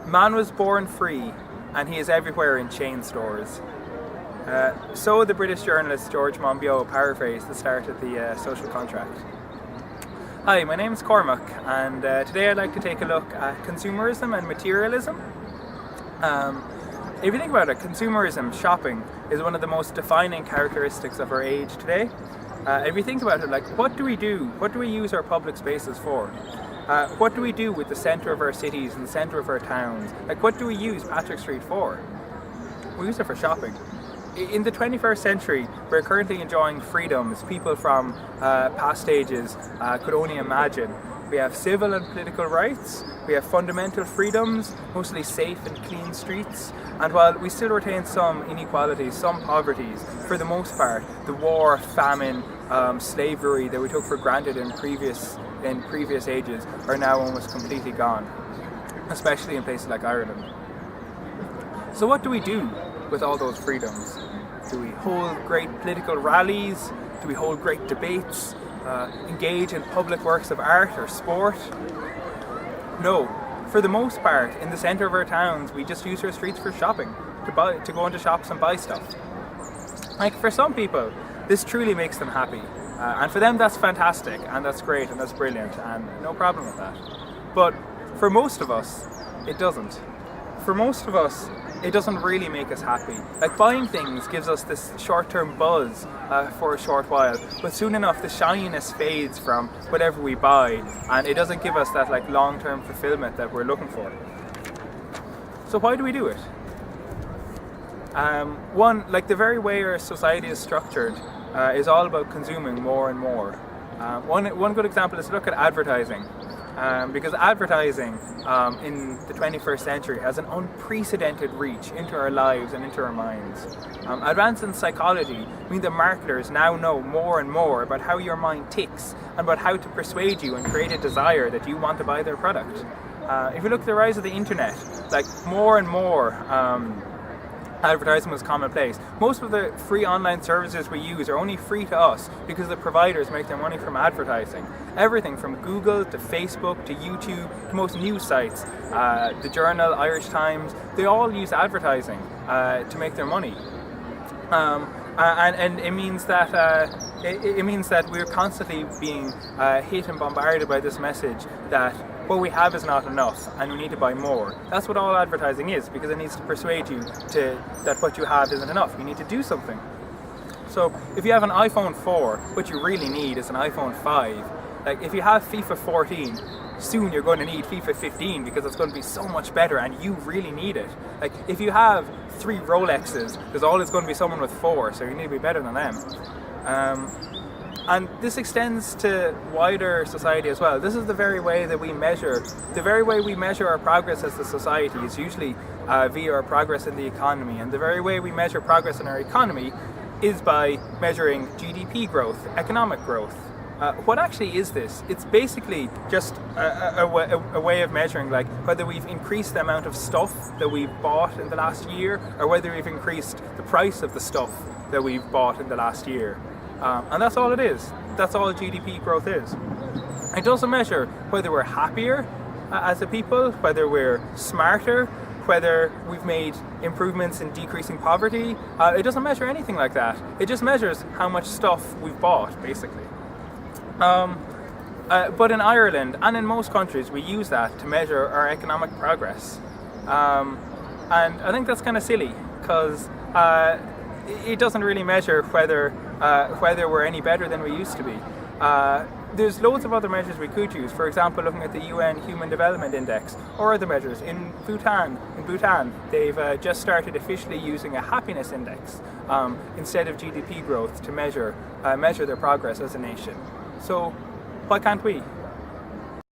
Man was born free, and he is everywhere in chain stores. So the British journalist George Monbiot paraphrased the start of the social contract. Hi, my name is Cormac, and today I'd like to take a look at consumerism and materialism. If you think about it, consumerism, shopping, is one of the most defining characteristics of our age today. If you think about it, like, what do we do? What do we use our public spaces for? What do we do with the centre of our cities and the centre of our towns? Like, what do we use Patrick Street for? We use it for shopping. In the 21st century, we're currently enjoying freedoms people from past ages could only imagine. We have civil and political rights, we have fundamental freedoms, mostly safe and clean streets, and while we still retain some inequalities, some poverties, for the most part, the war, famine, slavery that we took for granted in previous ages are now almost completely gone, especially in places like Ireland. So what do we do with all those freedoms? Do we hold great political rallies? Do we hold great debates? Engage in public works of art or sport? No. For the most part, in the centre of our towns, we just use our streets for shopping, to go into shops and buy stuff. Like, for some people, this truly makes them happy. And for them, that's fantastic, and that's great, and that's brilliant, and no problem with that. But for most of us, it doesn't. For most of us, it doesn't really make us happy. Like, buying things gives us this short-term buzz for a short while, but soon enough the shininess fades from whatever we buy, and it doesn't give us that like long-term fulfillment that we're looking for. So why do we do it? One, like, the very way our society is structured is all about consuming more and more. One good example is to look at advertising. Because advertising in the 21st century has an unprecedented reach into our lives and into our minds. Advances in psychology mean that marketers now know more and more about how your mind ticks and about how to persuade you and create a desire that you want to buy their product. If you look at the rise of the internet, like, more and more advertising was commonplace. Most of the free online services we use are only free to us because the providers make their money from advertising. Everything from Google to Facebook to YouTube to most news sites, the Journal, Irish Times, they all use advertising to make their money. And it means that we're constantly being hit and bombarded by this message that what we have is not enough and we need to buy more. That's what all advertising is, because it needs to persuade you that what you have isn't enough. You need to do something. So if you have an iPhone 4, what you really need is an iPhone 5. Like, if you have FIFA 14, soon you're going to need FIFA 15 because it's going to be so much better and you really need it. Like, if you have 3 Rolexes, there's always going to be someone with 4, so you need to be better than them. And this extends to wider society as well. This is the very way that we measure, our progress as a society is usually via our progress in the economy. And the very way we measure progress in our economy is by measuring GDP growth, economic growth. What actually is this? It's basically just a way of measuring, like, whether we've increased the amount of stuff that we've bought in the last year, or whether we've increased the price of the stuff that we've bought in the last year. And that's all it is. That's all GDP growth is. It doesn't measure whether we're happier as a people, whether we're smarter, whether we've made improvements in decreasing poverty. It doesn't measure anything like that. It just measures how much stuff we've bought, basically. But in Ireland and in most countries, we use that to measure our economic progress. And I think that's kind of silly, because it doesn't really measure whether we're any better than we used to be. There's loads of other measures we could use. For example, looking at the UN Human Development Index or other measures. In Bhutan, they've just started officially using a happiness index instead of GDP growth to measure their progress as a nation. So why can't we?